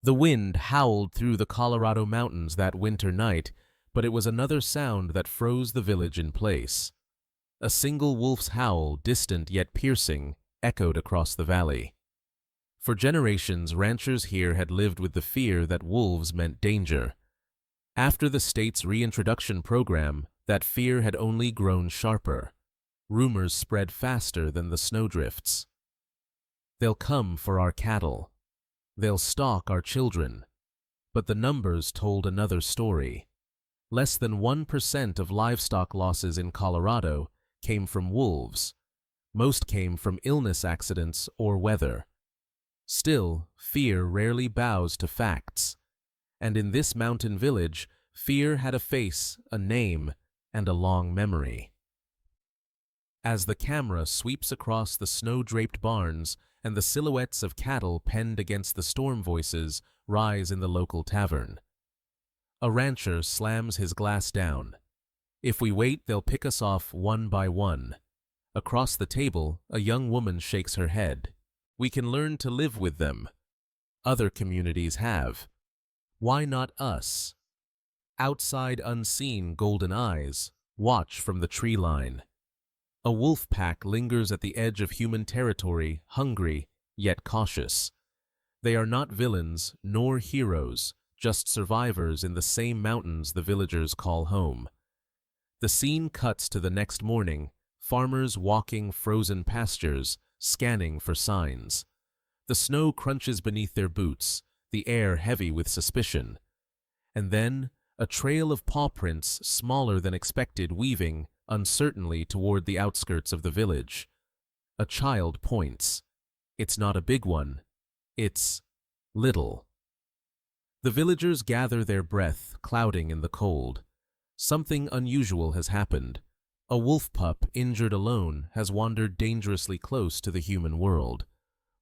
The wind howled through the Colorado mountains that winter night, but it was another sound that froze the village in place. A single wolf's howl, distant yet piercing, echoed across the valley. For generations, ranchers here had lived with the fear that wolves meant danger. After the state's reintroduction program, that fear had only grown sharper. Rumors spread faster than the snowdrifts. They'll come for our cattle. They'll stalk our children. But the numbers told another story. Less than 1% of livestock losses in Colorado came from wolves. Most came from illness accidents or weather. Still, fear rarely bows to facts. And in this mountain village, fear had a face, a name, and a long memory. As the camera sweeps across the snow-draped barns and the silhouettes of cattle penned against the storm voices rise in the local tavern, a rancher slams his glass down. If we wait, they'll pick us off one by one. Across the table, a young woman shakes her head. We can learn to live with them. Other communities have. Why not us? Outside, unseen golden eyes watch from the tree line. A wolf pack lingers at the edge of human territory, hungry yet cautious. They are not villains nor heroes, just survivors in the same mountains the villagers call home. The scene cuts to the next morning, farmers walking frozen pastures, scanning for signs. The snow crunches beneath their boots, the air heavy with suspicion. And then, a trail of paw prints smaller than expected weaving uncertainly toward the outskirts of the village. A child points. It's not a big one. It's little. The villagers gather their breath, clouding in the cold. Something unusual has happened. A wolf pup, injured alone, has wandered dangerously close to the human world.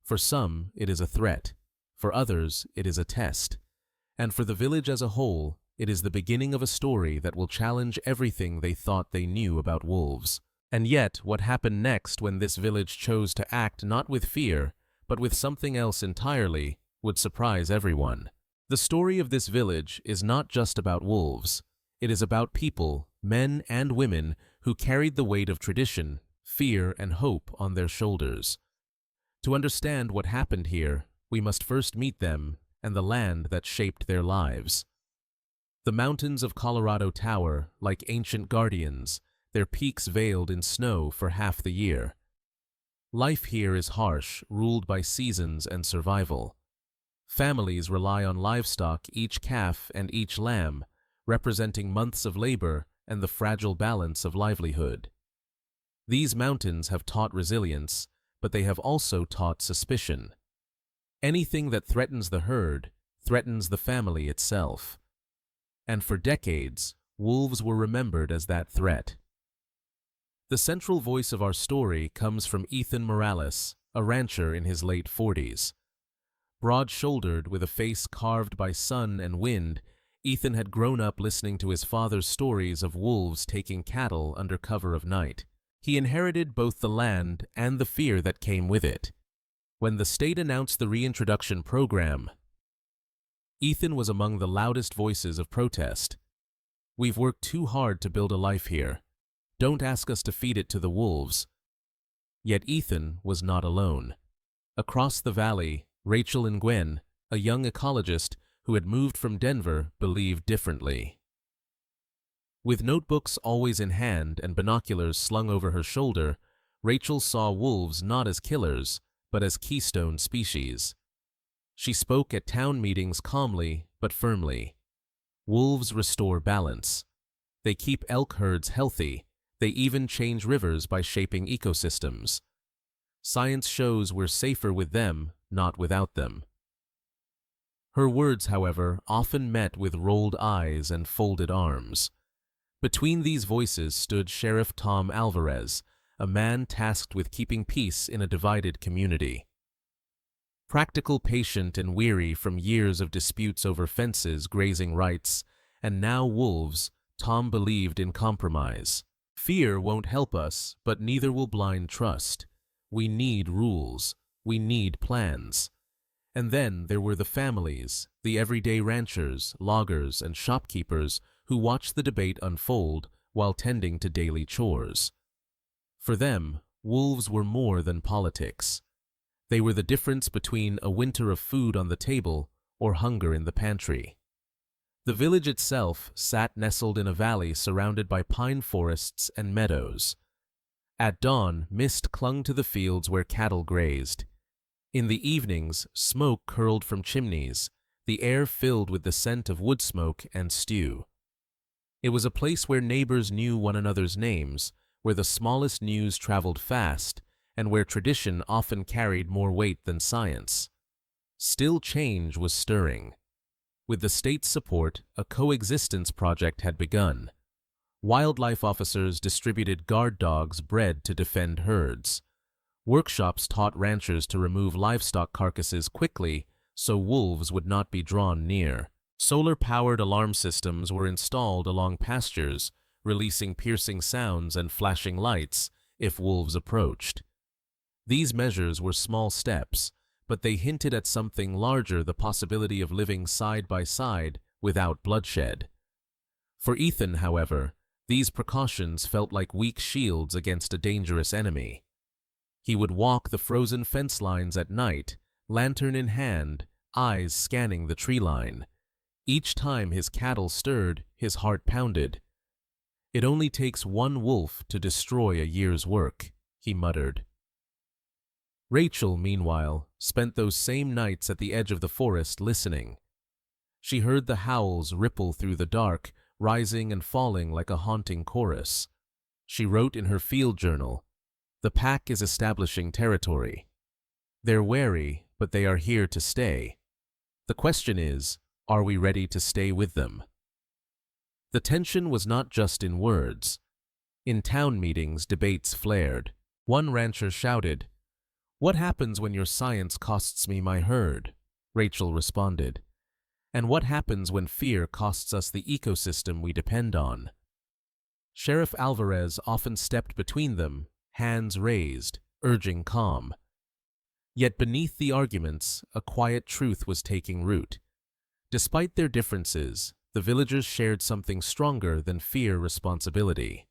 For some, it is a threat. For others, it is a test. And for the village as a whole, it is the beginning of a story that will challenge everything they thought they knew about wolves. And yet, what happened next when this village chose to act not with fear, but with something else entirely, would surprise everyone. The story of this village is not just about wolves. It is about people, men and women, who carried the weight of tradition, fear, and hope on their shoulders. To understand what happened here, we must first meet them and the land that shaped their lives. The mountains of Colorado tower like ancient guardians, their peaks veiled in snow for half the year. Life here is harsh, ruled by seasons and survival. Families rely on livestock, each calf and each lamb, representing months of labor and the fragile balance of livelihood. These mountains have taught resilience, but they have also taught suspicion. Anything that threatens the herd threatens the family itself. And for decades, wolves were remembered as that threat. The central voice of our story comes from Ethan Morales, a rancher in his late 40s. Broad-shouldered, with a face carved by sun and wind, Ethan had grown up listening to his father's stories of wolves taking cattle under cover of night. He inherited both the land and the fear that came with it. When the state announced the reintroduction program, Ethan was among the loudest voices of protest. "We've worked too hard to build a life here. Don't ask us to feed it to the wolves." Yet Ethan was not alone. Across the valley, Rachel and Gwen, a young ecologist who had moved from Denver, believed differently. With notebooks always in hand and binoculars slung over her shoulder, Rachel saw wolves not as killers, but as keystone species. She spoke at town meetings calmly but firmly. Wolves restore balance. They keep elk herds healthy. They even change rivers by shaping ecosystems. Science shows we're safer with them, not without them. Her words, however, often met with rolled eyes and folded arms. Between these voices stood Sheriff Tom Alvarez, a man tasked with keeping peace in a divided community. Practical, patient, and weary from years of disputes over fences, grazing rights, and now wolves, Tom believed in compromise. Fear won't help us, but neither will blind trust. We need rules. We need plans. And then there were the families, the everyday ranchers, loggers, and shopkeepers who watched the debate unfold while tending to daily chores. For them, wolves were more than politics. They were the difference between a winter of food on the table or hunger in the pantry. The village itself sat nestled in a valley surrounded by pine forests and meadows. At dawn, mist clung to the fields where cattle grazed. In the evenings, smoke curled from chimneys, the air filled with the scent of wood smoke and stew. It was a place where neighbors knew one another's names, where the smallest news traveled fast, and where tradition often carried more weight than science. Still, change was stirring. With the state's support, a coexistence project had begun. Wildlife officers distributed guard dogs bred to defend herds. Workshops taught ranchers to remove livestock carcasses quickly so wolves would not be drawn near. Solar-powered alarm systems were installed along pastures, releasing piercing sounds and flashing lights if wolves approached. These measures were small steps, but they hinted at something larger: the possibility of living side by side without bloodshed. For Ethan, however, these precautions felt like weak shields against a dangerous enemy. He would walk the frozen fence lines at night, lantern in hand, eyes scanning the tree line. Each time his cattle stirred, his heart pounded. "It only takes one wolf to destroy a year's work," he muttered. Rachel, meanwhile, spent those same nights at the edge of the forest listening. She heard the howls ripple through the dark, rising and falling like a haunting chorus. She wrote in her field journal, "The pack is establishing territory. They're wary, but they are here to stay. The question is, are we ready to stay with them?" The tension was not just in words. In town meetings, debates flared. One rancher shouted, "What happens when your science costs me my herd?" Rachel responded, "And what happens when fear costs us the ecosystem we depend on?" Sheriff Alvarez often stepped between them, hands raised, urging calm. Yet beneath the arguments, a quiet truth was taking root. Despite their differences, the villagers shared something stronger than fear-responsibility.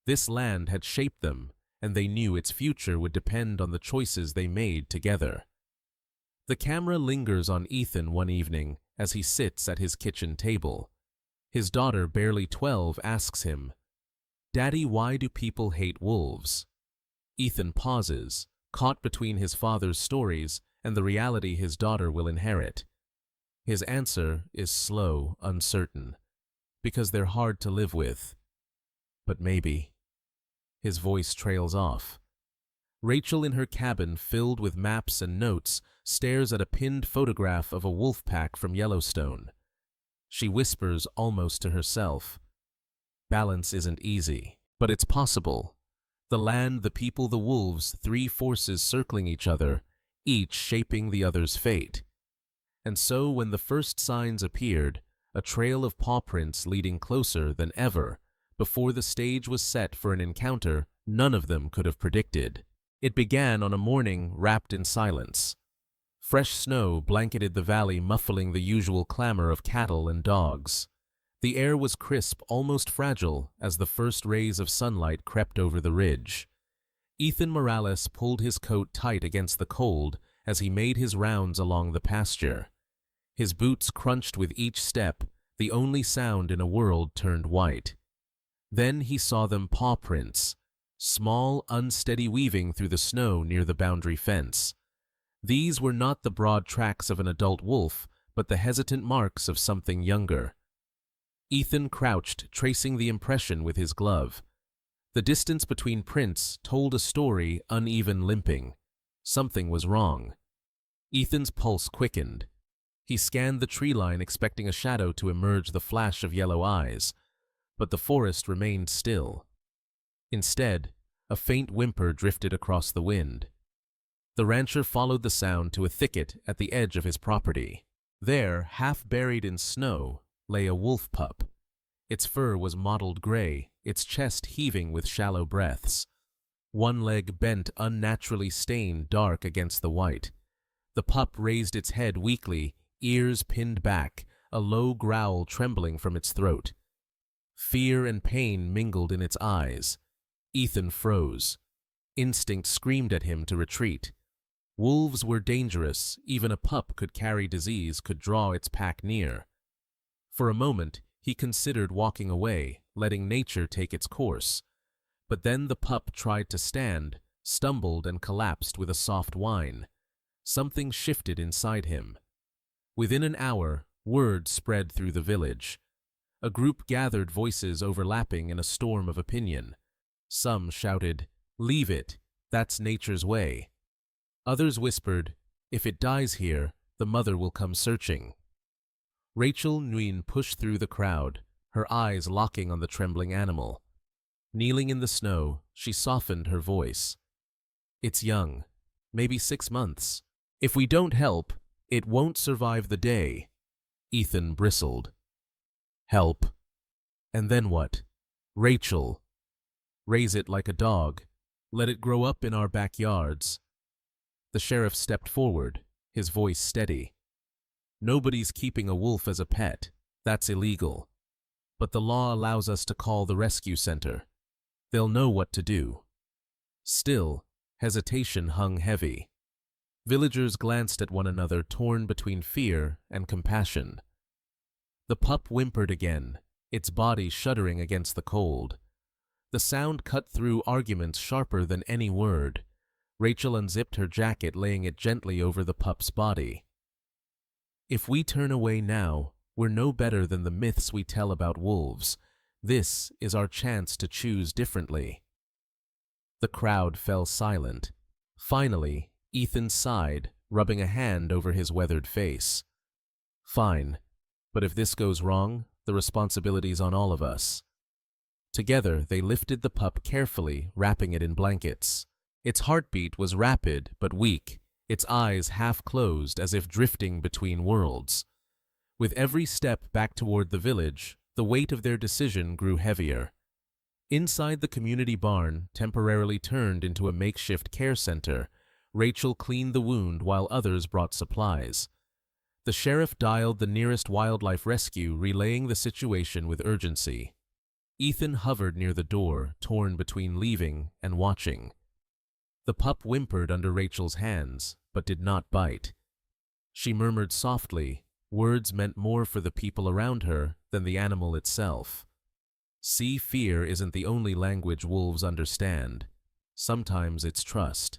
This land had shaped them, and they knew its future would depend on the choices they made together. The camera lingers on Ethan one evening as he sits at his kitchen table. His daughter, barely 12, asks him, "Daddy, why do people hate wolves?" Ethan pauses, caught between his father's stories and the reality his daughter will inherit. His answer is slow, uncertain, "Because they're hard to live with." But maybe. His voice trails off. Rachel, in her cabin filled with maps and notes, stares at a pinned photograph of a wolf pack from Yellowstone. She whispers almost to herself, "Balance isn't easy, but it's possible. The land, the people, the wolves, three forces circling each other, each shaping the other's fate." And so when the first signs appeared, a trail of paw prints leading closer than ever, before the stage was set for an encounter none of them could have predicted. It began on a morning wrapped in silence. Fresh snow blanketed the valley, muffling the usual clamor of cattle and dogs. The air was crisp, almost fragile, as the first rays of sunlight crept over the ridge. Ethan Morales pulled his coat tight against the cold as he made his rounds along the pasture. His boots crunched with each step, the only sound in a world turned white. Then he saw them: paw prints, small, unsteady, weaving through the snow near the boundary fence. These were not the broad tracks of an adult wolf, but the hesitant marks of something younger. Ethan crouched, tracing the impression with his glove. The distance between prints told a story: uneven limping. Something was wrong. Ethan's pulse quickened. He scanned the tree line, expecting a shadow to emerge, the flash of yellow eyes, but the forest remained still. Instead, a faint whimper drifted across the wind. The rancher followed the sound to a thicket at the edge of his property. There, half buried in snow, lay a wolf pup. Its fur was mottled gray, its chest heaving with shallow breaths. One leg bent, unnaturally stained dark against the white. The pup raised its head weakly, ears pinned back, a low growl trembling from its throat. Fear and pain mingled in its eyes. Ethan froze. Instinct screamed at him to retreat. Wolves were dangerous. Even a pup could carry disease, could draw its pack near. For a moment, he considered walking away, letting nature take its course. But then the pup tried to stand, stumbled and collapsed with a soft whine. Something shifted inside him. Within an hour, word spread through the village. A group gathered, voices overlapping in a storm of opinion. Some shouted, "Leave it, that's nature's way." Others whispered, "If it dies here, the mother will come searching." Rachel Nguyen pushed through the crowd, her eyes locking on the trembling animal. Kneeling in the snow, she softened her voice. "It's young, maybe 6 months. If we don't help, it won't survive the day." Ethan bristled. "Help? And then what? Rachel. Raise it like a dog. Let it grow up in our backyards." The sheriff stepped forward, his voice steady. "Nobody's keeping a wolf as a pet. That's illegal. But the law allows us to call the rescue center. They'll know what to do." Still, hesitation hung heavy. Villagers glanced at one another, torn between fear and compassion. The pup whimpered again, its body shuddering against the cold. The sound cut through arguments sharper than any word. Rachel unzipped her jacket, laying it gently over the pup's body. "If we turn away now, we're no better than the myths we tell about wolves. This is our chance to choose differently." The crowd fell silent. Finally, Ethan sighed, rubbing a hand over his weathered face. "Fine, but if this goes wrong, the responsibility's on all of us." Together, they lifted the pup carefully, wrapping it in blankets. Its heartbeat was rapid but weak, its eyes half closed as if drifting between worlds. With every step back toward the village, the weight of their decision grew heavier. Inside the community barn, temporarily turned into a makeshift care center, Rachel cleaned the wound while others brought supplies. The sheriff dialed the nearest wildlife rescue, relaying the situation with urgency. Ethan hovered near the door, torn between leaving and watching. The pup whimpered under Rachel's hands, but did not bite. She murmured softly, words meant more for the people around her than the animal itself. See, fear isn't the only language wolves understand. Sometimes it's trust.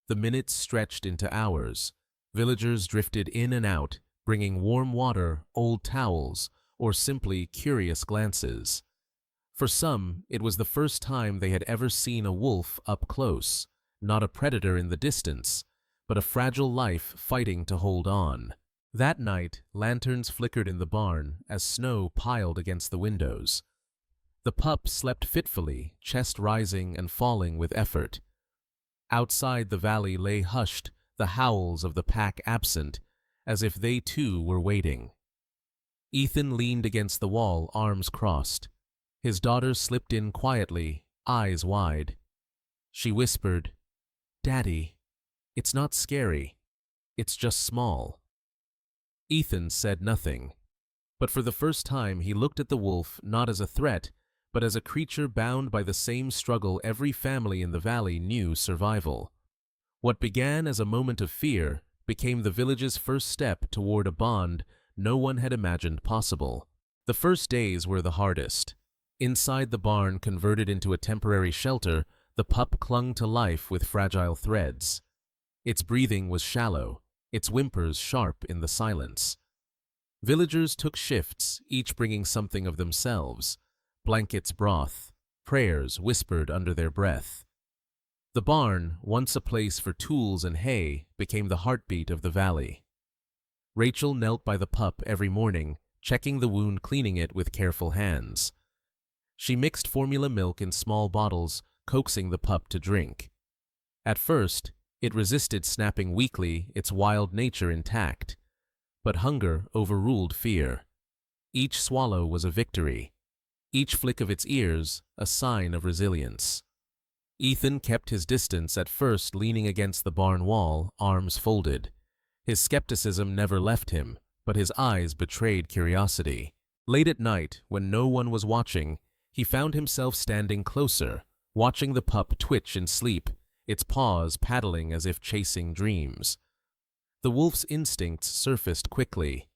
The minutes stretched into hours. Villagers drifted in and out, bringing warm water, old towels, or simply curious glances. For some, it was the first time they had ever seen a wolf up close, not a predator in the distance, but a fragile life fighting to hold on. That night, lanterns flickered in the barn as snow piled against the windows. The pup slept fitfully, chest rising and falling with effort. Outside the valley lay hushed, the howls of the pack absent, as if they too were waiting. Ethan leaned against the wall, arms crossed. His daughter slipped in quietly, eyes wide. She whispered, "Daddy, it's not scary. It's just small." Ethan said nothing, but for the first time he looked at the wolf not as a threat, but as a creature bound by the same struggle every family in the valley knew: survival. What began as a moment of fear became the village's first step toward a bond no one had imagined possible. The first days were the hardest. Inside the barn, converted into a temporary shelter, the pup clung to life with fragile threads. Its breathing was shallow, its whimpers sharp in the silence. Villagers took shifts, each bringing something of themselves: blankets, broth, prayers whispered under their breath. The barn, once a place for tools and hay, became the heartbeat of the valley. Rachel knelt by the pup every morning, checking the wound, cleaning it with careful hands. She mixed formula milk in small bottles, coaxing the pup to drink. At first, it resisted, snapping weakly, its wild nature intact. But hunger overruled fear. Each swallow was a victory. Each flick of its ears, a sign of resilience. Ethan kept his distance, at first leaning against the barn wall, arms folded. His skepticism never left him, but his eyes betrayed curiosity. Late at night, when no one was watching, he found himself standing closer, watching the pup twitch in sleep, its paws paddling as if chasing dreams. The wolf's instincts surfaced quickly.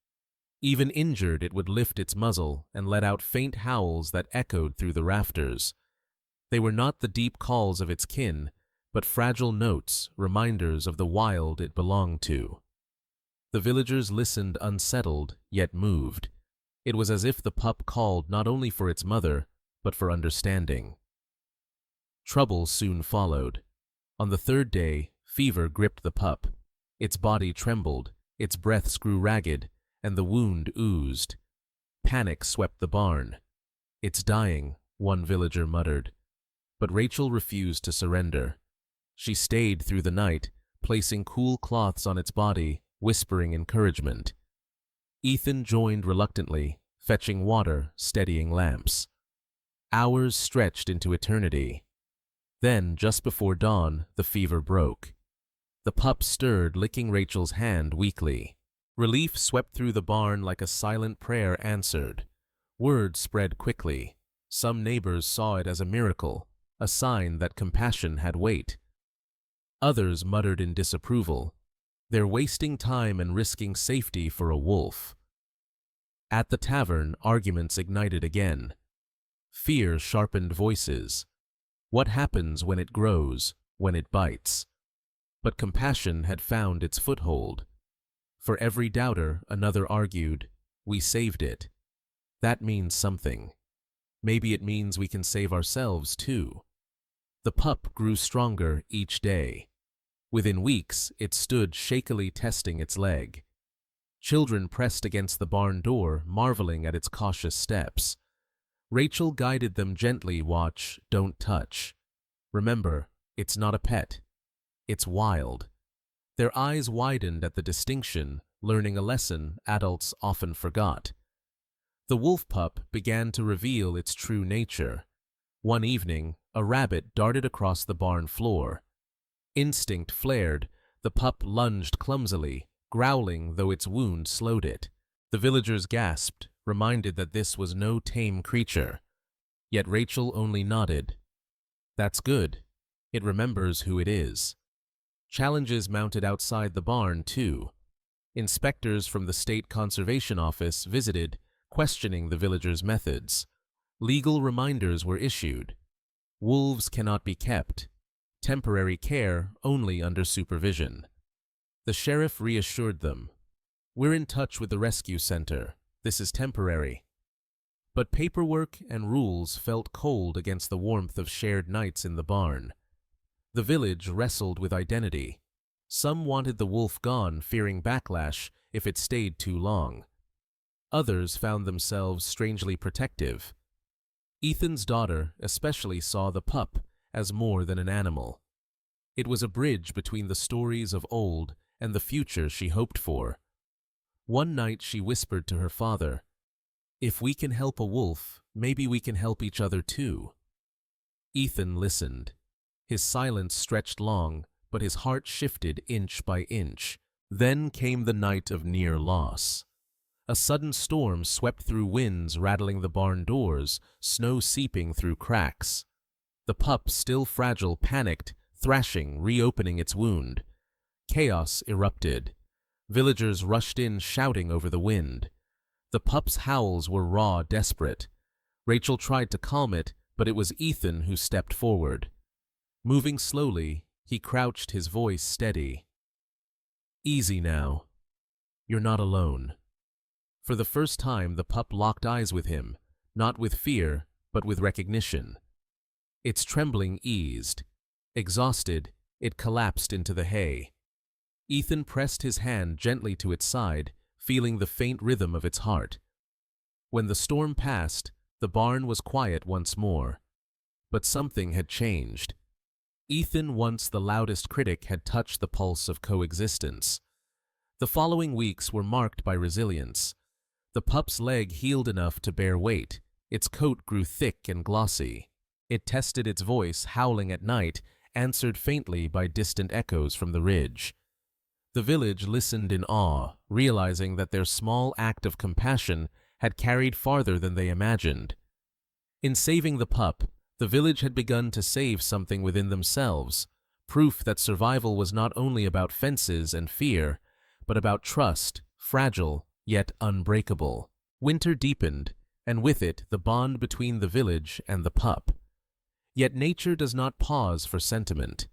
Even injured, it would lift its muzzle and let out faint howls that echoed through the rafters. They were not the deep calls of its kin, but fragile notes, reminders of the wild it belonged to. The villagers listened unsettled, yet moved. It was as if the pup called not only for its mother, but for understanding. Trouble soon followed. On the third day, fever gripped the pup. Its body trembled, its breaths grew ragged, and the wound oozed. Panic swept the barn. "It's dying," one villager muttered. But Rachel refused to surrender. She stayed through the night, placing cool cloths on its body, whispering encouragement. Ethan joined reluctantly, fetching water, steadying lamps. Hours stretched into eternity. Then, just before dawn, the fever broke. The pup stirred, licking Rachel's hand weakly. Relief swept through the barn like a silent prayer answered. Word spread quickly. Some neighbors saw it as a miracle, a sign that compassion had weight. Others muttered in disapproval. They're wasting time and risking safety for a wolf. At the tavern, arguments ignited again. Fear sharpened voices. What happens when it grows, when it bites? But compassion had found its foothold. For every doubter, another argued, "We saved it." That means something. Maybe it means we can save ourselves too. The pup grew stronger each day. Within weeks, it stood shakily testing its leg. Children pressed against the barn door, marveling at its cautious steps. Rachel guided them gently. "Watch, don't touch. Remember, it's not a pet. It's wild." Their eyes widened at the distinction, learning a lesson adults often forgot. The wolf pup began to reveal its true nature. One evening, a rabbit darted across the barn floor. Instinct flared, the pup lunged clumsily, growling though its wound slowed it. The villagers gasped, reminded that this was no tame creature. Yet Rachel only nodded. "That's good. It remembers who it is." Challenges mounted outside the barn, too. Inspectors from the State Conservation Office visited, questioning the villagers' methods. Legal reminders were issued. Wolves cannot be kept. Temporary care only under supervision. The sheriff reassured them. "We're in touch with the rescue center. This is temporary." But paperwork and rules felt cold against the warmth of shared nights in the barn. The village wrestled with identity. Some wanted the wolf gone, fearing backlash if it stayed too long. Others found themselves strangely protective. Ethan's daughter especially saw the pup as more than an animal. It was a bridge between the stories of old and the future she hoped for. One night she whispered to her father, "If we can help a wolf, maybe we can help each other too." Ethan listened. His silence stretched long, but his heart shifted inch by inch. Then came the night of near loss. A sudden storm swept through winds rattling the barn doors, snow seeping through cracks. The pup, still fragile, panicked, thrashing, reopening its wound. Chaos erupted. Villagers rushed in, shouting over the wind. The pup's howls were raw, desperate. Rachel tried to calm it, but it was Ethan who stepped forward. Moving slowly, he crouched, his voice steady. "Easy now. You're not alone." For the first time, the pup locked eyes with him, not with fear, but with recognition. Its trembling eased. Exhausted, it collapsed into the hay. Ethan pressed his hand gently to its side, feeling the faint rhythm of its heart. When the storm passed, the barn was quiet once more. But something had changed. Ethan, once the loudest critic, had touched the pulse of coexistence. The following weeks were marked by resilience. The pup's leg healed enough to bear weight. Its coat grew thick and glossy. It tested its voice, howling at night, answered faintly by distant echoes from the ridge. The village listened in awe, realizing that their small act of compassion had carried farther than they imagined. In saving the pup, the village had begun to save something within themselves, proof that survival was not only about fences and fear, but about trust, fragile yet unbreakable. Winter deepened, and with it the bond between the village and the pup. Yet nature does not pause for sentiment.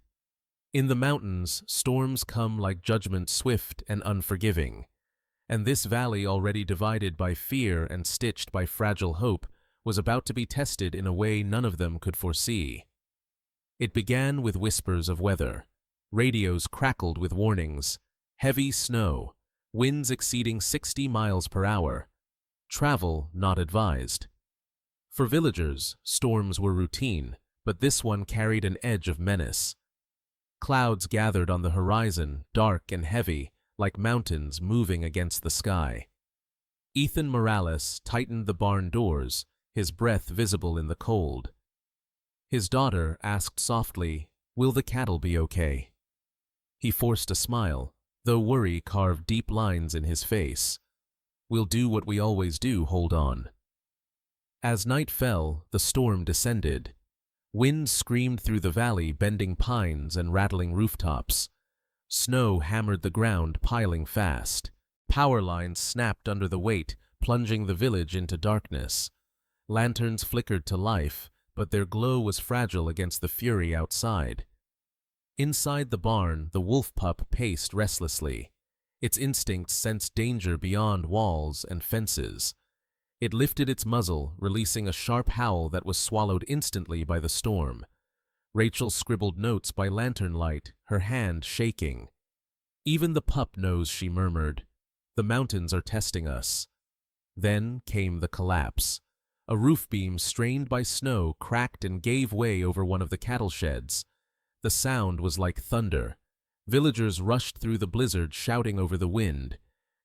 In the mountains, storms come like judgment swift and unforgiving, and this valley, already divided by fear and stitched by fragile hope, was about to be tested in a way none of them could foresee. It began with whispers of weather. Radios crackled with warnings. Heavy snow, winds exceeding 60 miles per hour. Travel not advised. For villagers, storms were routine, but this one carried an edge of menace. Clouds gathered on the horizon, dark and heavy, like mountains moving against the sky. Ethan Morales tightened the barn doors, his breath visible in the cold. His daughter asked softly, "Will the cattle be okay?" He forced a smile, though worry carved deep lines in his face. "We'll do what we always do, hold on." As night fell, the storm descended. Wind screamed through the valley, bending pines and rattling rooftops. Snow hammered the ground, piling fast. Power lines snapped under the weight, plunging the village into darkness. Lanterns flickered to life, but their glow was fragile against the fury outside. Inside the barn, the wolf pup paced restlessly. Its instincts sensed danger beyond walls and fences. It lifted its muzzle, releasing a sharp howl that was swallowed instantly by the storm. Rachel scribbled notes by lantern light, her hand shaking. "Even the pup knows," she murmured. "The mountains are testing us." Then came the collapse. A roof beam strained by snow cracked and gave way over one of the cattle sheds. The sound was like thunder. Villagers rushed through the blizzard, shouting over the wind.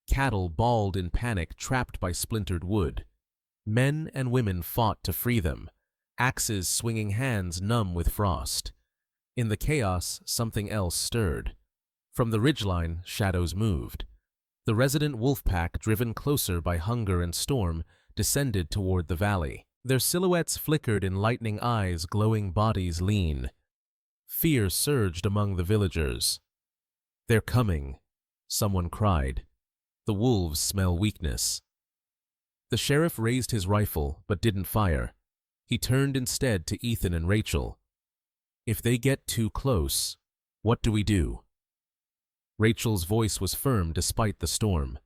Cattle bawled in panic, trapped by splintered wood. Men and women fought to free them, axes swinging hands numb with frost. In the chaos, something else stirred. From the ridgeline, shadows moved. The resident wolf pack, driven closer by hunger and storm, descended toward the valley. Their silhouettes flickered in lightning eyes, glowing bodies lean. Fear surged among the villagers. "They're coming," someone cried. "The wolves smell weakness." The sheriff raised his rifle, but didn't fire. He turned instead to Ethan and Rachel. "If they get too close, what do we do?" Rachel's voice was firm despite the storm.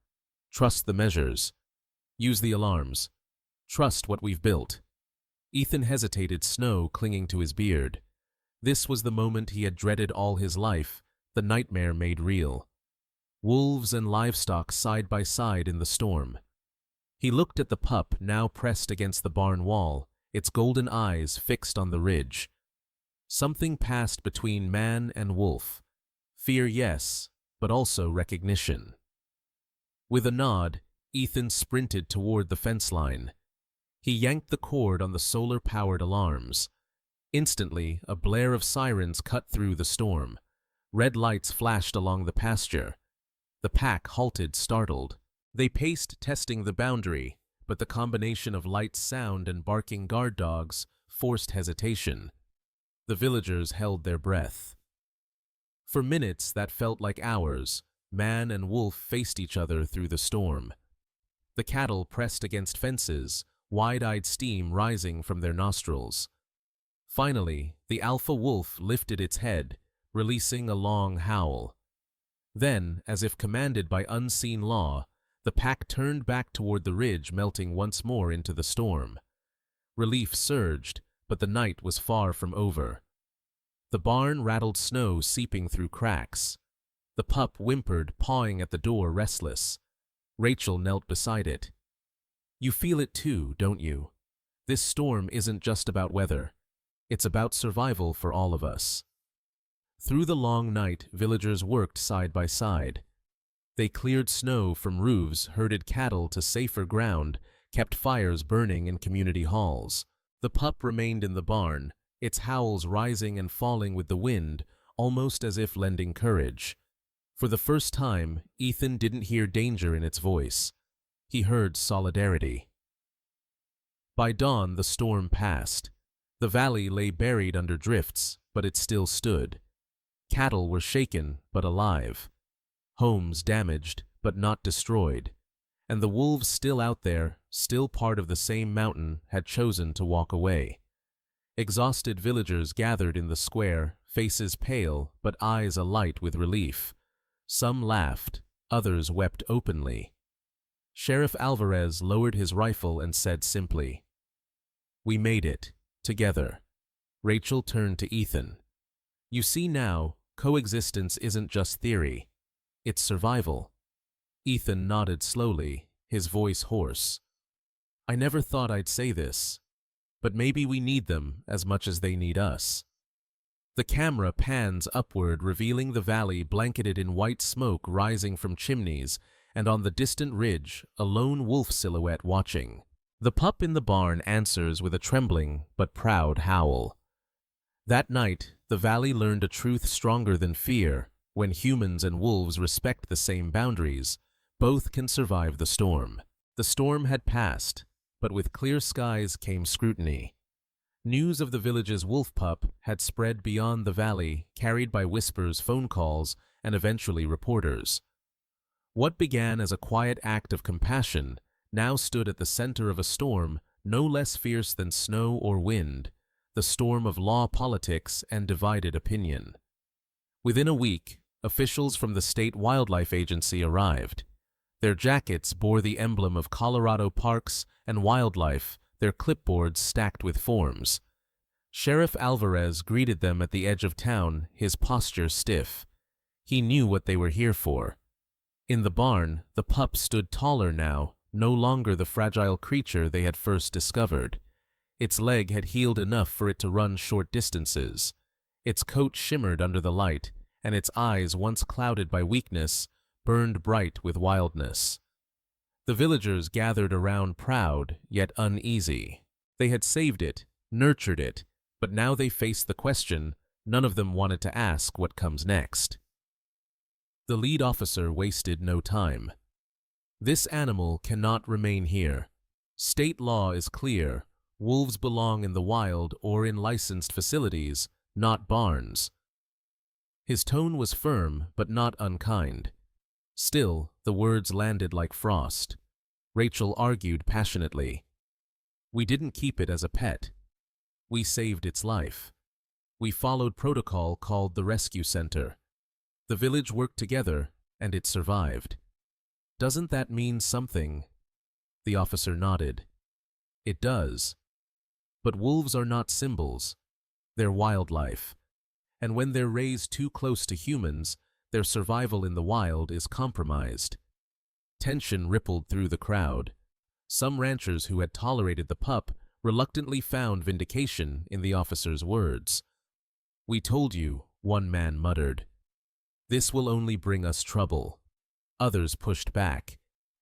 "Trust the measures. Use the alarms. Trust what we've built." Ethan hesitated, snow clinging to his beard. This was the moment he had dreaded all his life, the nightmare made real. Wolves and livestock side by side in the storm. He looked at the pup, now pressed against the barn wall, its golden eyes fixed on the ridge. Something passed between man and wolf. Fear, yes, but also recognition. With a nod, Ethan sprinted toward the fence line. He yanked the cord on the solar-powered alarms. Instantly, a blare of sirens cut through the storm. Red lights flashed along the pasture. The pack halted, startled. They paced, testing the boundary, but the combination of light sound and barking guard dogs forced hesitation. The villagers held their breath. For minutes that felt like hours, man and wolf faced each other through the storm. The cattle pressed against fences, wide-eyed steam rising from their nostrils. Finally, the alpha wolf lifted its head, releasing a long howl. Then, as if commanded by unseen law, the pack turned back toward the ridge, melting once more into the storm. Relief surged, but the night was far from over. The barn rattled, snow seeping through cracks. The pup whimpered, pawing at the door, restless. Rachel knelt beside it. "You feel it too, don't you? This storm isn't just about weather. It's about survival for all of us." Through the long night, villagers worked side by side. They cleared snow from roofs, herded cattle to safer ground, kept fires burning in community halls. The pup remained in the barn, its howls rising and falling with the wind, almost as if lending courage. For the first time, Ethan didn't hear danger in its voice. He heard solidarity. By dawn, the storm passed. The valley lay buried under drifts, but it still stood. Cattle were shaken, but alive. Homes damaged, but not destroyed. And the wolves still out there, still part of the same mountain, had chosen to walk away. Exhausted villagers gathered in the square, faces pale, but eyes alight with relief. Some laughed, others wept openly. Sheriff Alvarez lowered his rifle and said simply, "We made it, together." Rachel turned to Ethan. "You see now, coexistence isn't just theory. It's survival." Ethan nodded slowly, his voice hoarse. "I never thought I'd say this, but maybe we need them as much as they need us." The camera pans upward, revealing the valley blanketed in white smoke rising from chimneys, and on the distant ridge, a lone wolf silhouette watching. The pup in the barn answers with a trembling but proud howl. That night, the valley learned a truth stronger than fear. When humans and wolves respect the same boundaries, both can survive the storm. The storm had passed, but with clear skies came scrutiny. News of the village's wolf pup had spread beyond the valley, carried by whispers, phone calls, and eventually reporters. What began as a quiet act of compassion now stood at the center of a storm no less fierce than snow or wind, the storm of law, politics, and divided opinion. Within a week, officials from the state wildlife agency arrived. Their jackets bore the emblem of Colorado Parks and Wildlife, their clipboards stacked with forms. Sheriff Alvarez greeted them at the edge of town, his posture stiff. He knew what they were here for. In the barn, the pup stood taller now, no longer the fragile creature they had first discovered. Its leg had healed enough for it to run short distances. Its coat shimmered under the light, and its eyes, once clouded by weakness, burned bright with wildness. The villagers gathered around, proud yet uneasy. They had saved it, nurtured it, but now they faced the question none of them wanted to ask: what comes next? The lead officer wasted no time. "This animal cannot remain here. State law is clear. Wolves belong in the wild or in licensed facilities, not barns." His tone was firm, but not unkind. Still, the words landed like frost. Rachel argued passionately. "We didn't keep it as a pet. We saved its life. We followed protocol called the Rescue Center. The village worked together, and it survived. Doesn't that mean something?" The officer nodded. "It does. But wolves are not symbols. They're wildlife. And when they're raised too close to humans, their survival in the wild is compromised." Tension rippled through the crowd. Some ranchers who had tolerated the pup reluctantly found vindication in the officer's words. "We told you," one man muttered. "This will only bring us trouble." Others pushed back.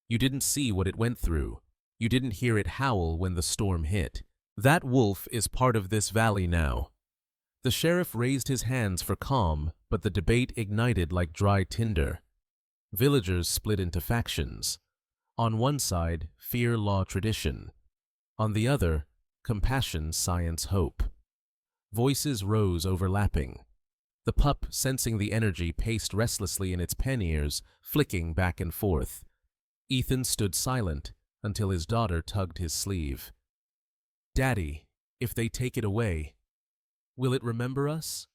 "You didn't see what it went through. You didn't hear it howl when the storm hit. That wolf is part of this valley now." The sheriff raised his hands for calm, but the debate ignited like dry tinder. Villagers split into factions. On one side, fear, law, tradition. On the other, compassion, science, hope. Voices rose, overlapping. The pup, sensing the energy, paced restlessly in its pen ears, flicking back and forth. Ethan stood silent until his daughter tugged his sleeve. "Daddy, if they take it away, will it remember us?"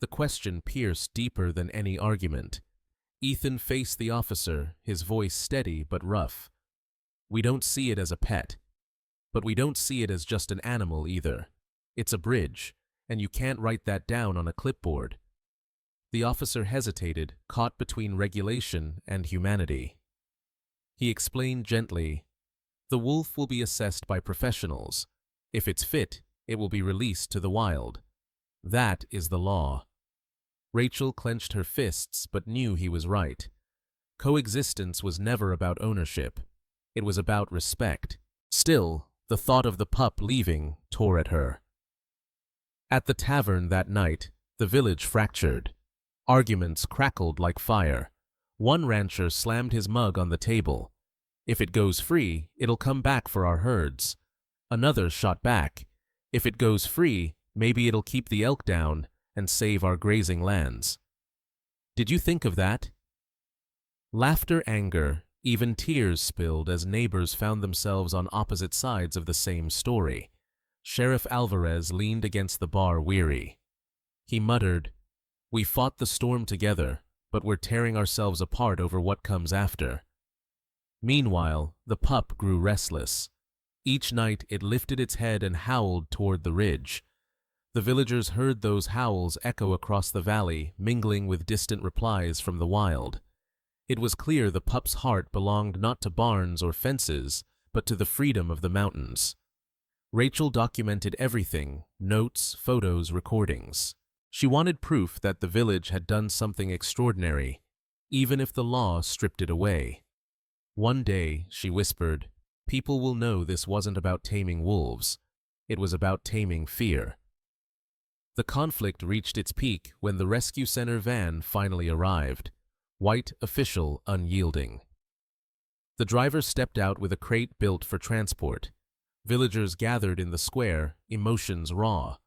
The question pierced deeper than any argument. Ethan faced the officer, his voice steady but rough. "We don't see it as a pet, but we don't see it as just an animal either. It's a bridge, and you can't write that down on a clipboard." The officer hesitated, caught between regulation and humanity. He explained gently, "The wolf will be assessed by professionals. If it's fit, it will be released to the wild. That is the law." Rachel clenched her fists but knew he was right. Coexistence was never about ownership. It was about respect. Still, the thought of the pup leaving tore at her. At the tavern that night, the village fractured. Arguments crackled like fire. One rancher slammed his mug on the table. "If it goes free, it'll come back for our herds." Another shot back. "If it goes free, maybe it'll keep the elk down and save our grazing lands." Did you think of that? Laughter, anger, even tears spilled as neighbors found themselves on opposite sides of the same story. Sheriff Alvarez leaned against the bar, weary. He muttered, "We fought the storm together, but we're tearing ourselves apart over what comes after." Meanwhile, the pup grew restless. Each night it lifted its head and howled toward the ridge. The villagers heard those howls echo across the valley, mingling with distant replies from the wild. It was clear the pup's heart belonged not to barns or fences, but to the freedom of the mountains. Rachel documented everything: notes, photos, recordings. She wanted proof that the village had done something extraordinary, even if the law stripped it away. One day, she whispered, "People will know this wasn't about taming wolves. It was about taming fear." The conflict reached its peak when the rescue center van finally arrived. White, official, unyielding. The driver stepped out with a crate built for transport. Villagers gathered in the square, emotions raw.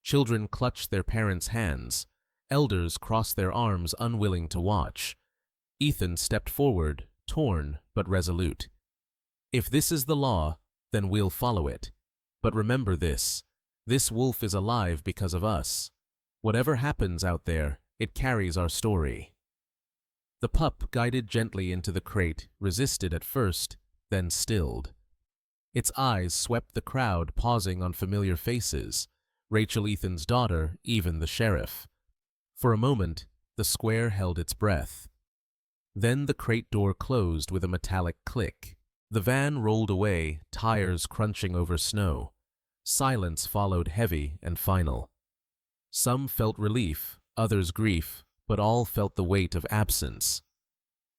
Children clutched their parents' hands. Elders crossed their arms, unwilling to watch. Ethan stepped forward, torn but resolute. "If this is the law, then we'll follow it. But remember this wolf is alive because of us. Whatever happens out there, it carries our story." The pup, guided gently into the crate, resisted at first, then stilled. Its eyes swept the crowd, pausing on familiar faces: Rachel, Ethan's daughter, even the sheriff. For a moment, the square held its breath. Then the crate door closed with a metallic click. The van rolled away, tires crunching over snow. Silence followed, heavy and final. Some felt relief, others grief, but all felt the weight of absence.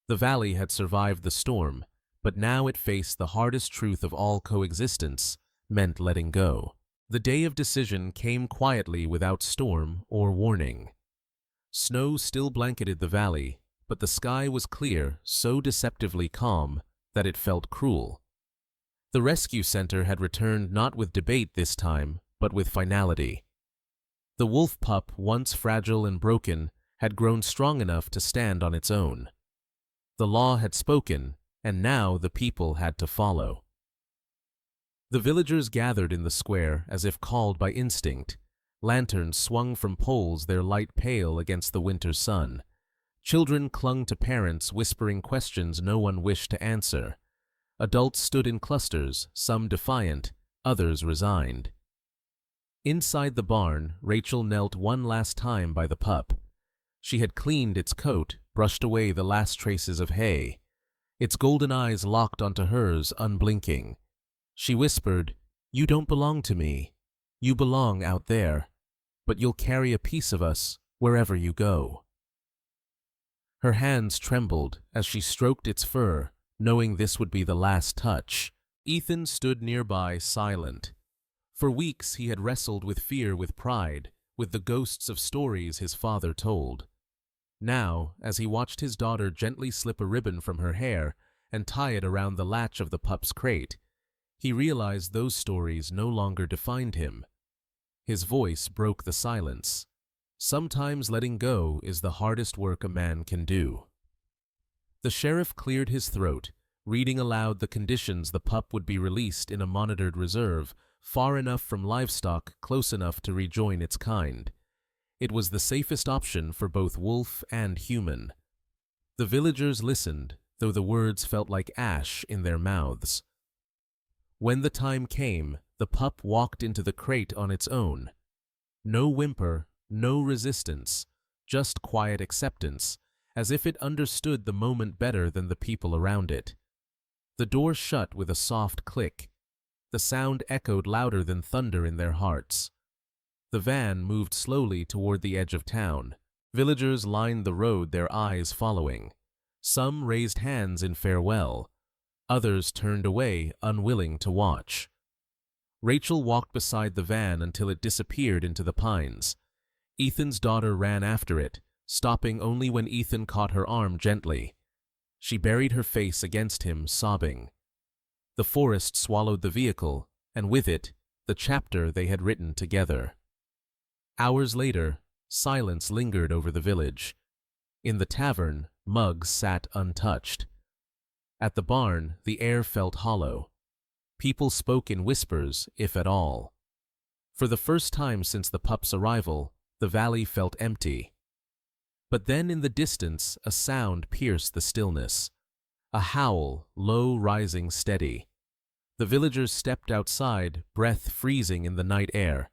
The valley had survived the storm, but now it faced the hardest truth of all: coexistence meant letting go. The day of decision came quietly, without storm or warning. Snow still blanketed the valley, but the sky was clear, so deceptively calm that it felt cruel. The rescue center had returned, not with debate this time, but with finality. The wolf pup, once fragile and broken, had grown strong enough to stand on its own. The law had spoken, and now the people had to follow. The villagers gathered in the square as if called by instinct. Lanterns swung from poles, their light pale against the winter sun. Children clung to parents, whispering questions no one wished to answer. Adults stood in clusters, some defiant, others resigned. Inside the barn, Rachel knelt one last time by the pup. She had cleaned its coat, brushed away the last traces of hay. Its golden eyes locked onto hers, unblinking. She whispered, "You don't belong to me. You belong out there. But you'll carry a piece of us wherever you go." Her hands trembled as she stroked its fur, knowing this would be the last touch. Ethan stood nearby, silent. For weeks he had wrestled with fear, with pride, with the ghosts of stories his father told. Now, as he watched his daughter gently slip a ribbon from her hair and tie it around the latch of the pup's crate, he realized those stories no longer defined him. His voice broke the silence. Sometimes letting go is the hardest work a man can do. The sheriff cleared his throat, reading aloud the conditions: the pup would be released in a monitored reserve, far enough from livestock, close enough to rejoin its kind. It was the safest option for both wolf and human. The villagers listened, though the words felt like ash in their mouths. When the time came, the pup walked into the crate on its own. No whimper, no resistance, just quiet acceptance, as if it understood the moment better than the people around it. The door shut with a soft click. The sound echoed louder than thunder in their hearts. The van moved slowly toward the edge of town. Villagers lined the road, their eyes following. Some raised hands in farewell. Others turned away, unwilling to watch. Rachel walked beside the van until it disappeared into the pines. Ethan's daughter ran after it, stopping only when Ethan caught her arm gently. She buried her face against him, sobbing. The forest swallowed the vehicle, and with it, the chapter they had written together. Hours later, silence lingered over the village. In the tavern, Muggs sat untouched. At the barn, the air felt hollow. People spoke in whispers, if at all. For the first time since the pup's arrival, the valley felt empty. But then in the distance, a sound pierced the stillness. A howl, low, rising, steady. The villagers stepped outside, breath freezing in the night air.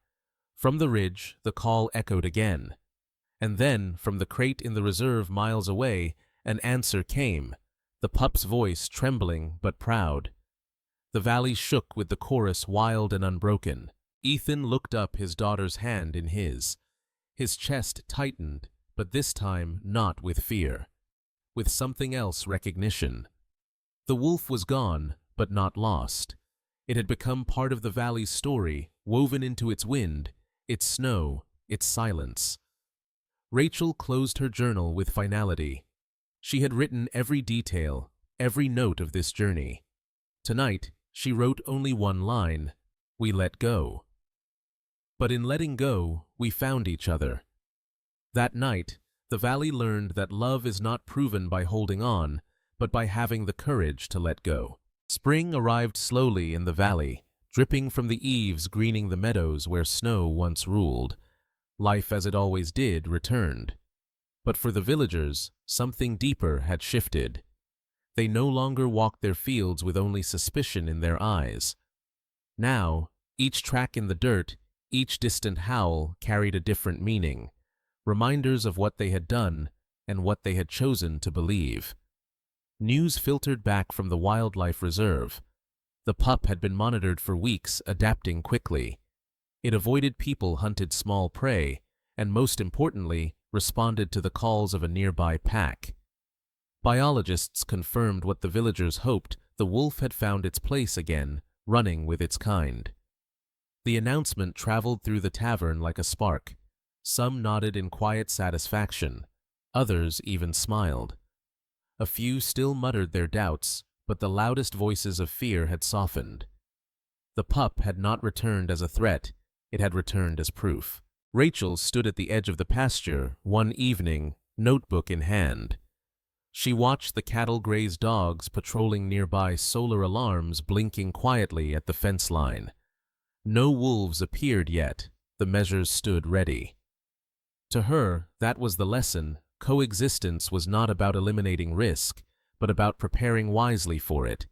From the ridge, the call echoed again. And then, from the crate in the reserve miles away, an answer came, the pup's voice trembling but proud. The valley shook with the chorus wild and unbroken. Ethan looked up, his daughter's hand in his. His chest tightened, but this time not with fear. With something else, recognition. The wolf was gone, but not lost. It had become part of the valley's story, woven into its wind, its snow, its silence. Rachel closed her journal with finality. She had written every detail, every note of this journey. Tonight, she wrote only one line: "We let go." But in letting go, we found each other. That night, the valley learned that love is not proven by holding on, but by having the courage to let go. Spring arrived slowly in the valley, dripping from the eaves, greening the meadows where snow once ruled. Life as it always did returned. But for the villagers, something deeper had shifted. They no longer walked their fields with only suspicion in their eyes. Now, each track in the dirt, each distant howl carried a different meaning, reminders of what they had done and what they had chosen to believe. News filtered back from the wildlife reserve. The pup had been monitored for weeks, adapting quickly. It avoided people, hunted small prey, and most importantly, responded to the calls of a nearby pack. Biologists confirmed what the villagers hoped: the wolf had found its place again, running with its kind. The announcement traveled through the tavern like a spark. Some nodded in quiet satisfaction. Others even smiled. A few still muttered their doubts, but the loudest voices of fear had softened. The pup had not returned as a threat, it had returned as proof. Rachel stood at the edge of the pasture one evening, notebook in hand. She watched the cattle-grazed dogs patrolling nearby, solar alarms blinking quietly at the fence line. No wolves appeared yet, the measures stood ready. To her, that was the lesson: coexistence was not about eliminating risk, but about preparing wisely for it.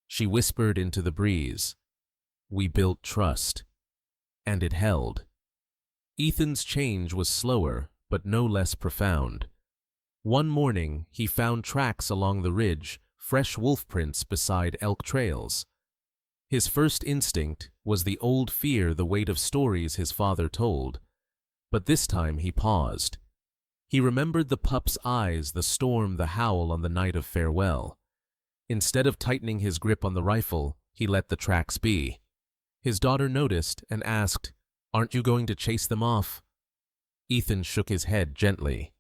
She whispered into the breeze, "We built trust." And it held. Ethan's change was slower, but no less profound. One morning, he found tracks along the ridge, fresh wolf prints beside elk trails. His first instinct was the old fear, the weight of stories his father told. But this time he paused. He remembered the pup's eyes, the storm, the howl on the night of farewell. Instead of tightening his grip on the rifle, he let the tracks be. His daughter noticed and asked, "Aren't you going to chase them off?" Ethan shook his head gently.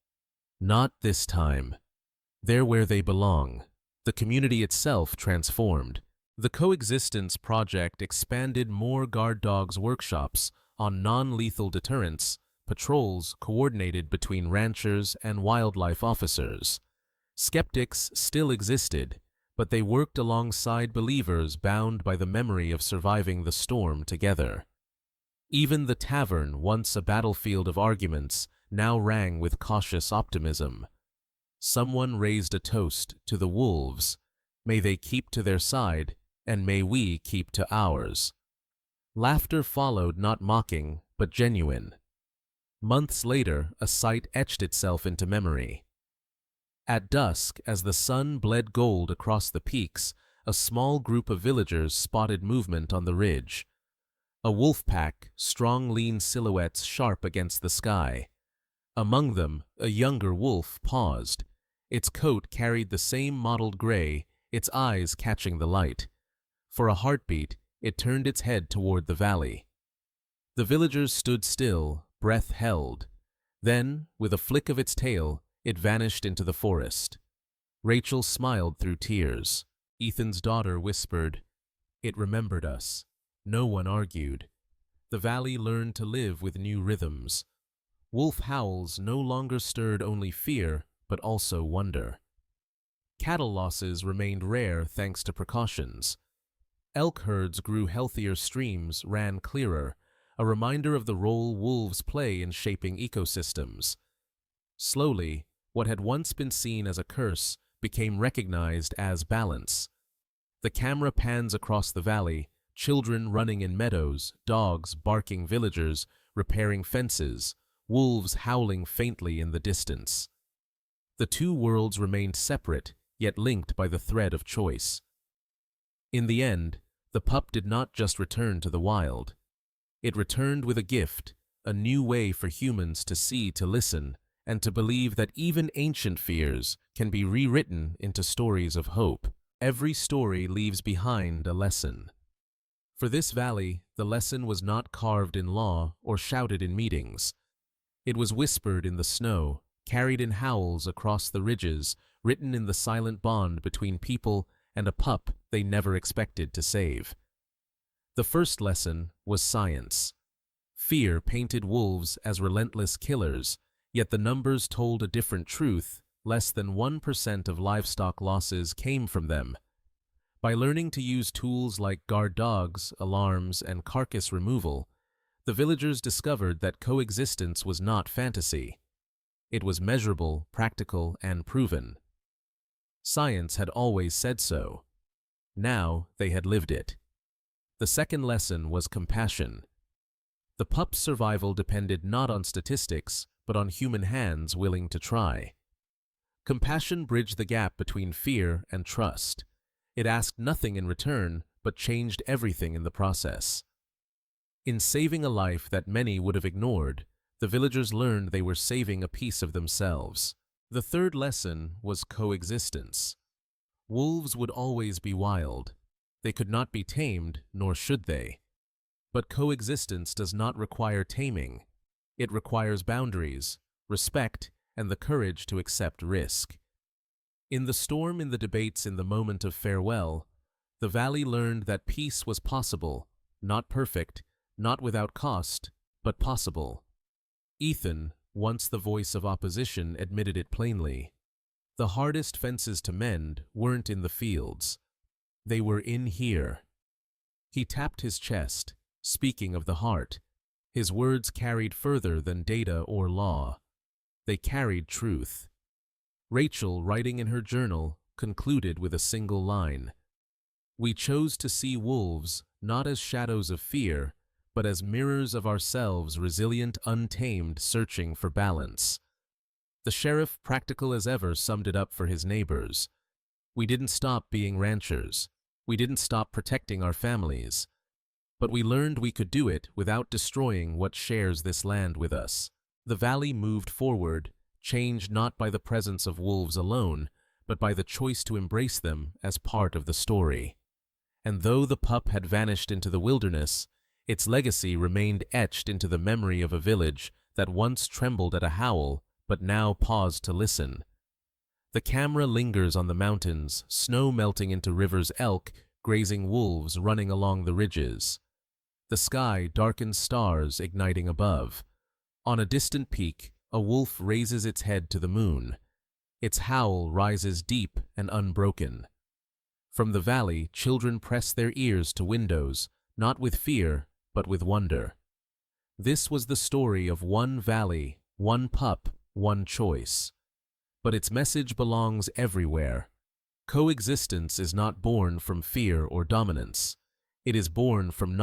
"Not this time. They're where they belong." The community itself transformed. The Coexistence project expanded: more guard dogs workshops on non-lethal deterrence, patrols coordinated between ranchers and wildlife officers. Skeptics still existed, but they worked alongside believers bound by the memory of surviving the storm together. Even the tavern, once a battlefield of arguments, now rang with cautious optimism. Someone raised a toast to the wolves. May they keep to their side, and may we keep to ours. Laughter followed, not mocking, but genuine. Months later, a sight etched itself into memory. At dusk, as the sun bled gold across the peaks, a small group of villagers spotted movement on the ridge. A wolf pack, strong, lean silhouettes sharp against the sky. Among them, a younger wolf paused. Its coat carried the same mottled gray, its eyes catching the light. For a heartbeat, it turned its head toward the valley. The villagers stood still, breath held. Then, with a flick of its tail, it vanished into the forest. Rachel smiled through tears. Ethan's daughter whispered, "It remembered us." No one argued. The valley learned to live with new rhythms. Wolf howls no longer stirred only fear, but also wonder. Cattle losses remained rare thanks to precautions. Elk herds grew healthier, streams ran clearer, a reminder of the role wolves play in shaping ecosystems. Slowly, what had once been seen as a curse became recognized as balance. The camera pans across the valley, children running in meadows, dogs barking, villagers repairing fences, wolves howling faintly in the distance. The two worlds remained separate, yet linked by the thread of choice. In the end, the pup did not just return to the wild. It returned with a gift, a new way for humans to see, to listen, and to believe that even ancient fears can be rewritten into stories of hope. Every story leaves behind a lesson. For this valley, the lesson was not carved in law or shouted in meetings. It was whispered in the snow, carried in howls across the ridges, written in the silent bond between people and a pup they never expected to save. The first lesson was science. Fear painted wolves as relentless killers, yet the numbers told a different truth. Less than 1% of livestock losses came from them. By learning to use tools like guard dogs, alarms, and carcass removal, the villagers discovered that coexistence was not fantasy. It was measurable, practical, and proven. Science had always said so. Now they had lived it. The second lesson was compassion. The pup's survival depended not on statistics, but on human hands willing to try. Compassion bridged the gap between fear and trust. It asked nothing in return, but changed everything in the process. In saving a life that many would have ignored, the villagers learned they were saving a piece of themselves. The third lesson was coexistence. Wolves would always be wild. They could not be tamed, nor should they. But coexistence does not require taming. It requires boundaries, respect, and the courage to accept risk. In the storm, in the debates, in the moment of farewell, the valley learned that peace was possible, not perfect, not without cost, but possible. Ethan, once the voice of opposition, admitted it plainly. The hardest fences to mend weren't in the fields. They were in here. He tapped his chest, speaking of the heart. His words carried further than data or law. They carried truth. Rachel, writing in her journal, concluded with a single line. "We chose to see wolves not as shadows of fear, but as mirrors of ourselves, resilient, untamed, searching for balance." The sheriff, practical as ever, summed it up for his neighbors. We didn't stop being ranchers. We didn't stop protecting our families. But we learned we could do it without destroying what shares this land with us. The valley moved forward, changed not by the presence of wolves alone, but by the choice to embrace them as part of the story. And though the pup had vanished into the wilderness, its legacy remained etched into the memory of a village that once trembled at a howl, but now paused to listen. The camera lingers on the mountains, snow melting into rivers, elk grazing, wolves running along the ridges. The sky darkens, stars igniting above. On a distant peak, a wolf raises its head to the moon. Its howl rises deep and unbroken. From the valley, children press their ears to windows, not with fear, but with wonder. This was the story of one valley, one pup, one choice. But its message belongs everywhere. Coexistence is not born from fear or dominance. It is born from